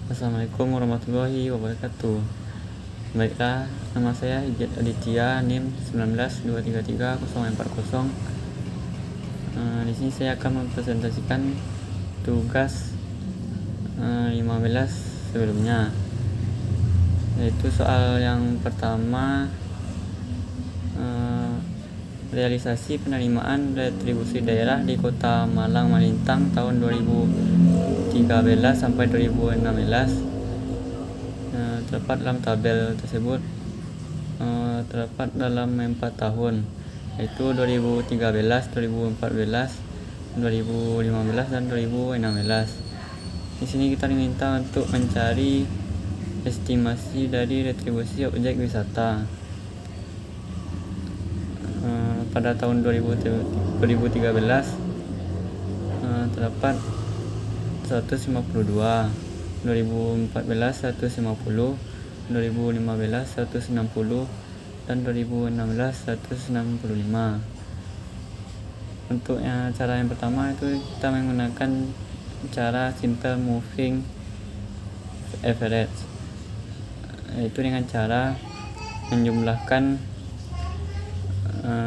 Assalamualaikum warahmatullahi wabarakatuh. Baiklah, nama saya Ijat Aditya, NIM 19233040. Di sini saya akan mempresentasikan tugas 15 sebelumnya, yaitu soal yang pertama, realisasi penerimaan retribusi daerah di Kota Malang Malintang tahun 2013 sampai 2016. Terdapat dalam tabel tersebut terdapat dalam 4 tahun, yaitu 2013, 2014, 2015 dan 2016. Di sini kita diminta untuk mencari estimasi dari retribusi objek wisata pada tahun 2013 terdapat 152, 2014 150, 2015 160 dan 2016 165. Untuk cara yang pertama itu kita menggunakan cara simple moving average, yaitu dengan cara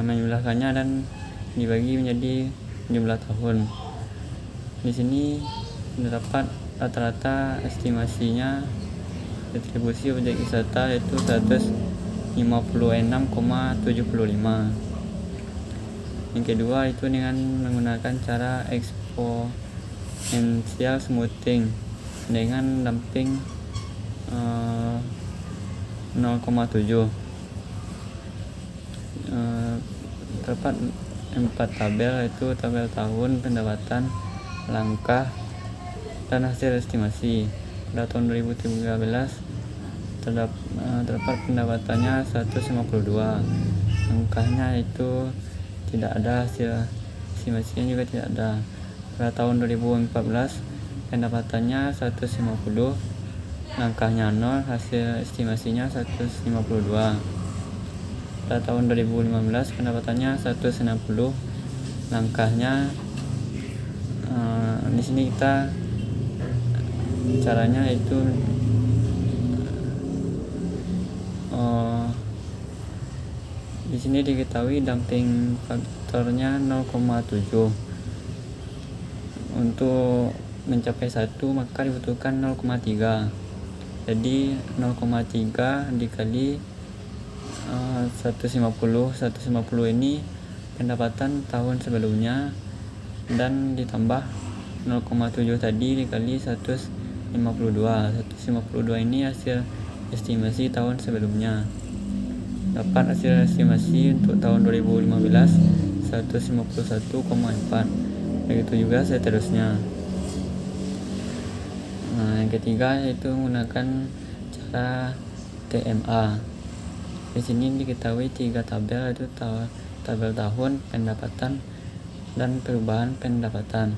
menjumlahkannya dan dibagi menjadi jumlah tahun. Di sini terdapat rata-rata estimasinya retribusi objek wisata yaitu 156,75. Yang kedua itu dengan menggunakan cara exponential smoothing dengan damping 0,7. Terdapat 4 tabel, yaitu tabel tahun, pendapatan, langkah, dan hasil estimasi. Pada tahun 2013 terdapat pendapatannya 152, langkahnya itu tidak ada, hasil estimasinya juga tidak ada. Pada tahun 2014 pendapatannya 150, langkahnya 0, hasil estimasinya 152. Pada tahun 2015 pendapatannya 160, langkahnya di sini kita caranya itu di sini diketahui dumping faktornya 0,7. Untuk mencapai 1 maka dibutuhkan 0,3. Jadi 0,3 dikali 150 ini pendapatan tahun sebelumnya, dan ditambah 0,7 tadi dikali 152 ini hasil estimasi tahun sebelumnya. Dapat hasil estimasi untuk tahun 2015 151,4. begitu juga seterusnya. Yang ketiga yaitu menggunakan cara TMA. Di sini diketahui 3 tabel, yaitu tabel tahun, pendapatan, dan perubahan pendapatan.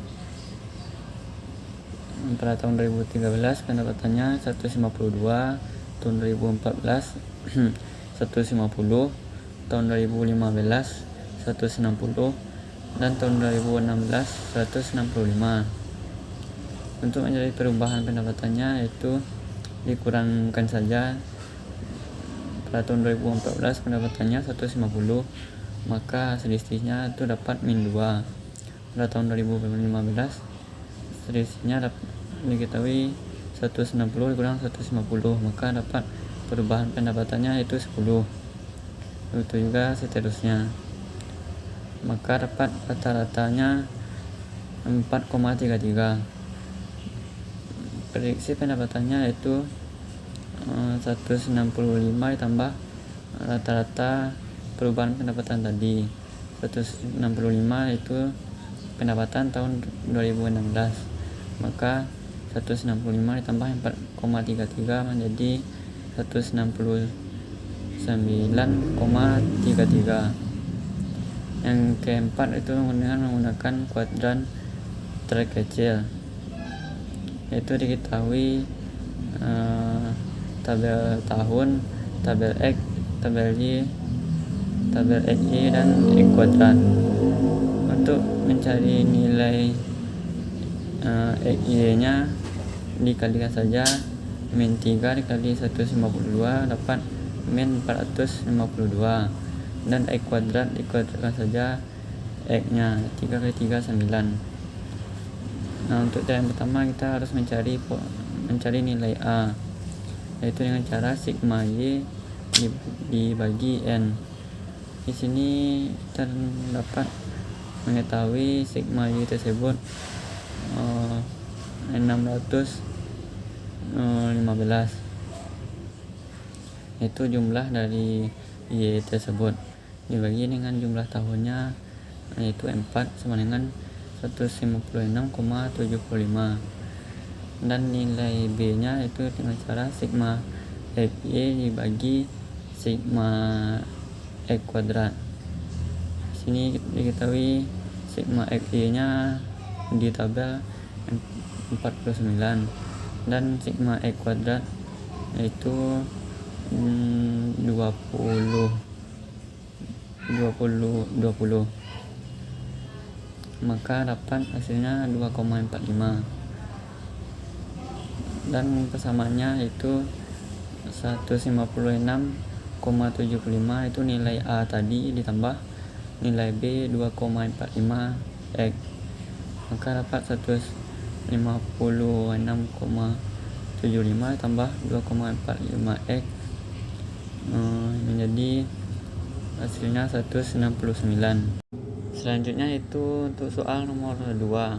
Pada tahun 2013 pendapatannya 152, tahun 2014 150, tahun 2015 160, dan tahun 2016 165. Untuk mencari perubahan pendapatannya yaitu dikurangkan saja. Pada tahun 2014 pendapatannya 150, maka selisihnya itu dapat -2. Pada tahun 2015 selisihnya diketahui 160 dikurang 150, maka dapat perubahan pendapatannya itu 10. Itu juga seterusnya, maka dapat rata-ratanya 4,33. Prediksi pendapatannya itu 165 ditambah rata-rata perubahan pendapatan tadi 165, itu pendapatan tahun 2016, maka 165 ditambah 4,33 menjadi 169,33. Yang keempat itu menggunakan kuadran terkecil, yaitu diketahui tabel tahun, tabel X, tabel Y, tabel XY, dan X kuadrat. Untuk mencari nilai XY nya dikalikan saja min 3 dikali 152 dapat min 452, dan X kuadrat dikuadratkan saja X nya 3 kali 3 9. Nah, untuk cara yang pertama kita harus mencari nilai A, yaitu dengan cara sigma Y dibagi N. Di sini kita dapat mengetahui sigma Y tersebut 615, itu jumlah dari Y tersebut dibagi dengan jumlah tahunnya, yaitu 4 sama dengan 156,75, dan nilai B nya itu dengan cara sigma XY dibagi sigma X kuadrat. Sini diketahui sigma XY nya di tabel 49, dan sigma X kuadrat yaitu 20, maka dapat hasilnya 2,45, dan persamaannya itu 156,75 itu nilai A tadi ditambah nilai B 2,45 X, maka dapat 156,75 tambah 2,45 X menjadi hasilnya 169. Selanjutnya itu untuk soal nomor 2,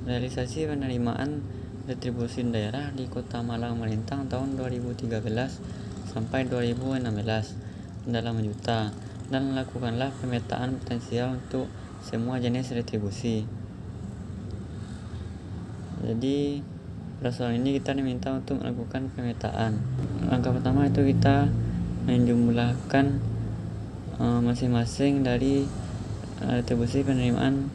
realisasi penerimaan retribusi daerah di Kota Malang Melintang tahun 2013 sampai 2016 dalam juta, dan lakukanlah pemetaan potensial untuk semua jenis retribusi. Jadi pada soal ini kita diminta untuk melakukan pemetaan. Langkah pertama itu kita menjumlahkan masing-masing dari retribusi penerimaan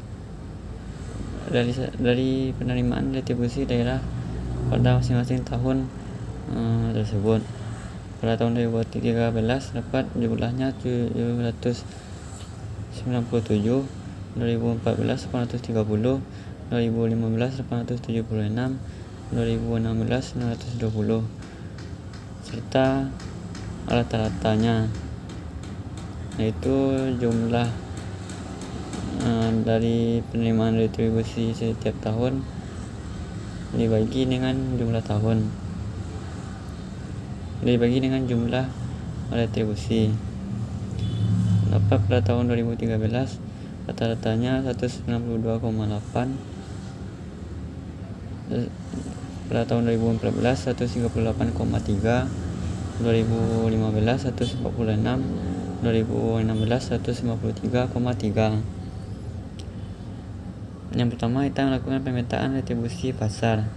dari penerimaan retribusi daerah pada masing-masing tahun tersebut. Pada tahun 2013 dapat jumlahnya 797, 2014 830, 2015 876, 2016 920, serta rata-ratanya, yaitu jumlah dari penerimaan retribusi setiap tahun dibagi dengan jumlah retribusi. Dapat pada tahun 2013 rata-ratanya 192,8, pada tahun 2014 138,3, 2015 146, 2016 153,3. Yang pertama kita melakukan pemetaan retribusi pasar.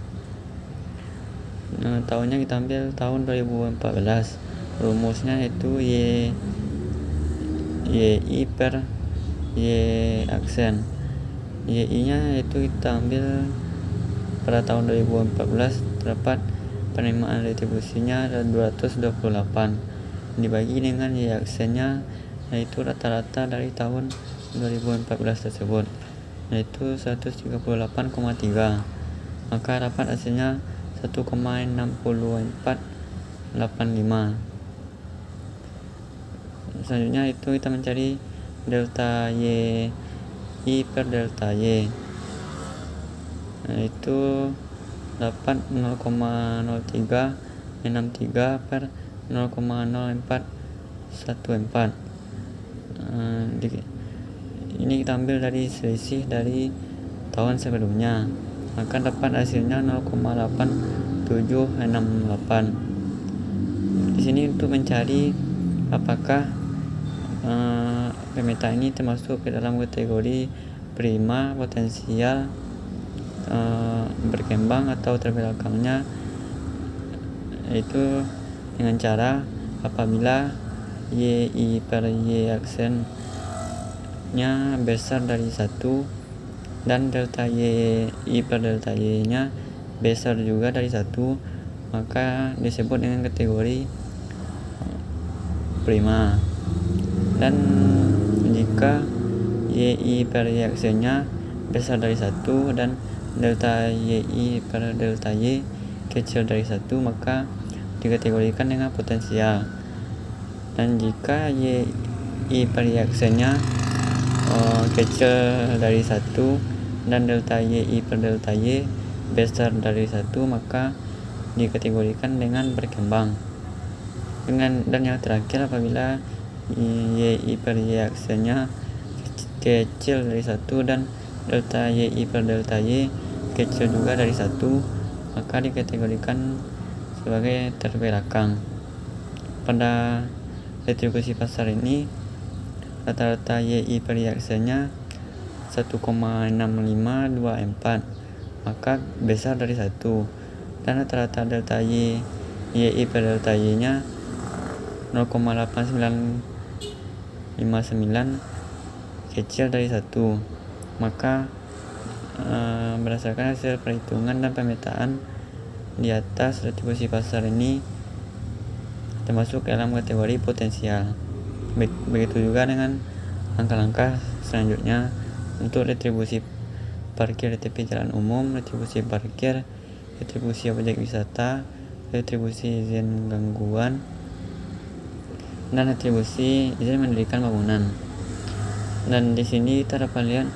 Tahunnya kita ambil tahun 2014. Rumusnya itu YI per Y aksen. YI nya itu kita ambil pada tahun 2014 terdapat penerimaan retribusinya 228 dibagi dengan Y aksennya, yaitu rata-rata dari tahun 2014 tersebut, yaitu 138,3, maka dapat hasilnya 1,6485. Selanjutnya itu kita mencari delta Y I per delta Y, yaitu dapat 0,0363 per 0,0414. Ini kita ambil dari selisih dari tahun sebelumnya, maka dapat hasilnya 0,8768. Di sini untuk mencari apakah pemetaan ini termasuk ke dalam kategori prima, potensial, berkembang atau terbelakangnya, yaitu dengan cara apabila YI per Y aksennya besar dari 1 dan delta YI per delta Y nya besar juga dari 1, maka disebut dengan kategori prima. Dan jika YI per Y aksennya besar dari 1 dan delta YI per delta Y kecil dari 1, maka dikategorikan dengan potensial. Dan jika Y per Y-nya kecil dari 1 dan delta Y per delta Y besar dari 1, maka dikategorikan dengan berkembang. Dan yang terakhir, apabila Y per Y-nya kecil dari 1 dan delta Y per delta Y kecil juga dari 1, maka dikategorikan sebagai terbelakang. Pada retribusi pasar ini, rata-rata Y per Y-nya 1,6524, maka besar dari 1, dan rata-rata delta Y per delta Y-nya 0,8959, kecil dari 1, maka berdasarkan hasil perhitungan dan pemetaan di atas, retribusi pasar ini termasuk dalam kategori potensial. Begitu juga dengan langkah-langkah selanjutnya untuk retribusi parkir di tepi jalan umum, retribusi parkir, retribusi objek wisata, retribusi izin gangguan, dan retribusi izin mendirikan bangunan. Dan di sini kita dapat lihat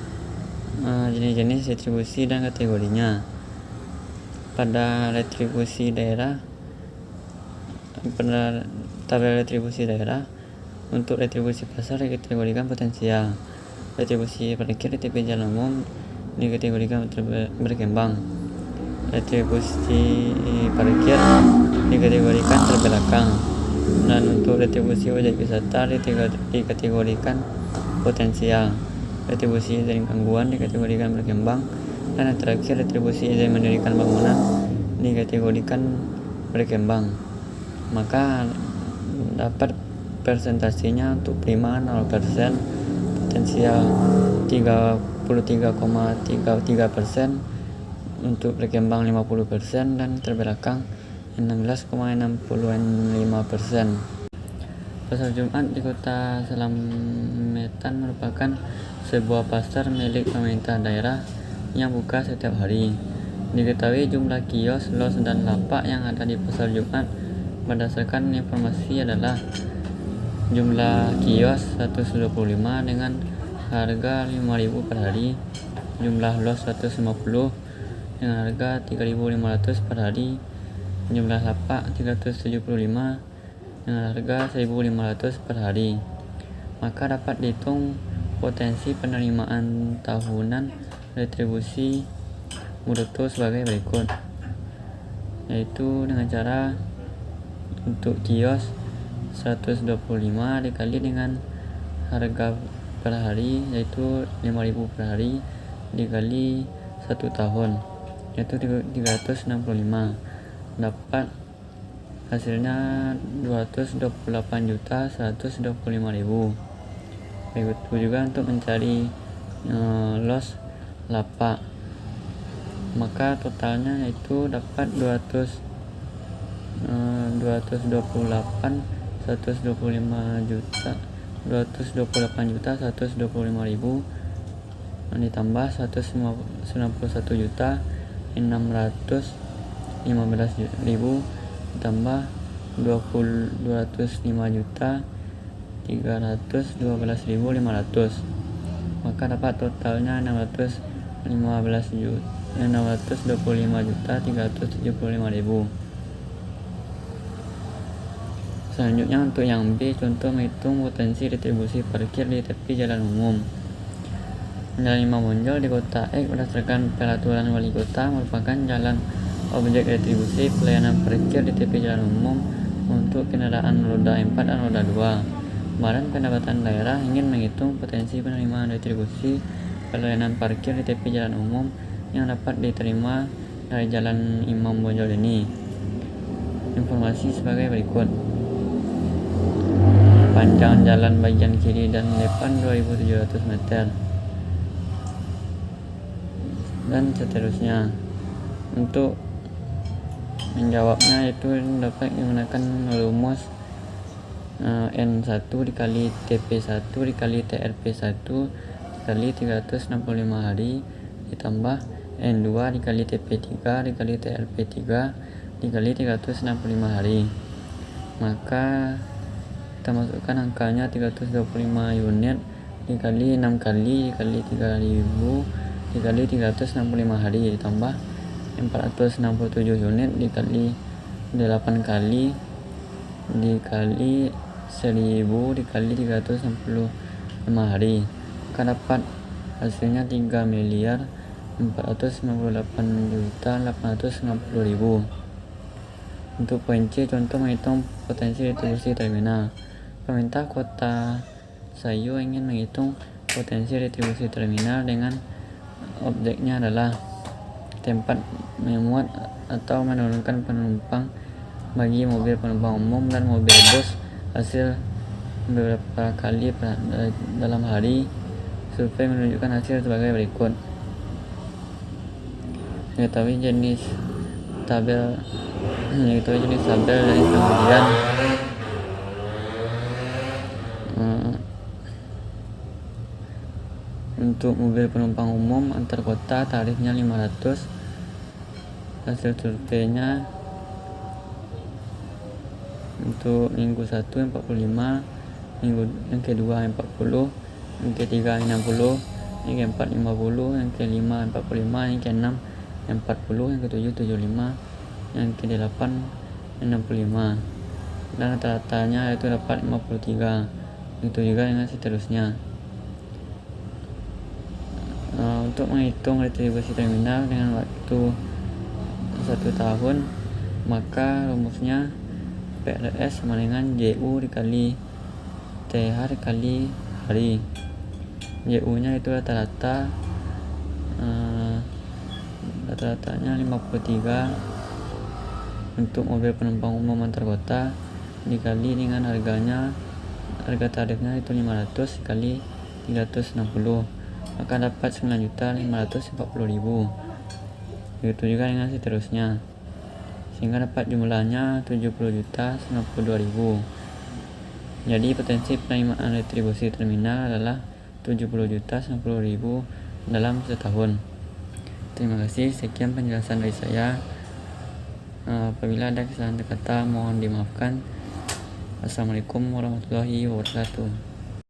jenis-jenis retribusi dan kategorinya. Pada retribusi daerah, pada tabel retribusi daerah, untuk retribusi pasar dikategorikan potensial, retribusi parkir di tepi jalan umum dikategorikan berkembang, retribusi parkir dikategorikan terbelakang, dan untuk retribusi objek wisata dikategorikan potensial, retribusi izin gangguan dikategorikan berkembang, dan yang terakhir retribusi izin mendirikan bangunan dikategorikan berkembang. Maka dapat persentasinya untuk prima 0%, potensial 33,33%, untuk berkembang 50%, dan terbelakang 16,65%. Pasar Jumat di Kota Slametan merupakan sebuah pasar milik pemerintah daerah yang buka setiap hari. Diketahui jumlah kios, los, dan lapak yang ada di Pasar Jumat berdasarkan informasi adalah: jumlah kios 125 dengan harga 5.000 per hari, jumlah los 150 dengan harga 3.500 per hari, jumlah lapak 375 dengan harga 1.500 per hari. Maka dapat dihitung potensi penerimaan tahunan retribusi bruto sebagai berikut, yaitu dengan cara untuk kios 125 dikali dengan harga per hari, yaitu 5.000 per hari, dikali 1 tahun, yaitu 365, dapat hasilnya 228.125.000. Begitu juga untuk mencari los lapak, maka totalnya yaitu dapat 228.125.000 ditambah 191.615.000 ditambah 205.312.500, maka dapat totalnya 625.375.000. Selanjutnya untuk yang B, contoh menghitung potensi retribusi parkir di tepi jalan umum. Jalan Imam Bonjol di Kota X berdasarkan peraturan wali kota merupakan jalan objek retribusi pelayanan parkir di tepi jalan umum untuk kendaraan roda 4 dan roda 2. Badan Pendapatan Daerah ingin menghitung potensi penerimaan retribusi pelayanan parkir di tepi jalan umum yang dapat diterima dari Jalan Imam Bonjol ini. Informasi sebagai berikut: panjang jalan bagian kiri dan depan 2.700 meter, dan seterusnya. Untuk menjawabnya itu dapat menggunakan rumus N1 dikali TP1 dikali TRP1 dikali 365 hari ditambah N2 dikali TP3 dikali TRP3 dikali 365 hari. Maka kita masukkan angkanya 325 unit dikali 6 kali dikali 3000 dikali 365 hari ditambah 467 unit dikali 8 kali dikali 1000 dikali 365 hari. Maka dapat hasilnya 3.498.890.000. Untuk poin C, contoh menghitung potensi retribusi terminal. Pemerintah Kota Sayu ingin menghitung potensi retribusi terminal dengan objeknya adalah tempat memuat atau menurunkan penumpang bagi mobil penumpang umum dan mobil bus hasil beberapa kali dalam hari. Survei menunjukkan hasil sebagai berikut. Mengetahui jenis tabel dan kemudian untuk mobil penumpang umum antar kota tarifnya 500. Hasil surveinya untuk minggu 1 45, minggu yang kedua 40, yang ketiga 60, yang keempat 50, yang kelima 45, yang keenam 40, yang ketujuh 75, yang ke-8 65, dan rata-ratanya itu dapat 53. Itu juga dengan seterusnya. Untuk menghitung retribusi terminal dengan waktu 1 tahun, maka rumusnya PRS sama dengan JU dikali TH dikali hari. JU nya itu rata-ratanya 53 untuk mobil penumpang umum antar kota dikali dengan harga tarifnya itu 500 dikali 360, maka dapat 9.540.000. Begitu juga dengan seterusnya, sehingga dapat jumlahnya 70.092.000. Jadi potensi penerimaan retribusi terminal adalah 70.090.000 dalam setahun. Terima kasih, sekian penjelasan dari saya. Apabila ada kesalahan kata mohon dimaafkan. Assalamualaikum warahmatullahi wabarakatuh.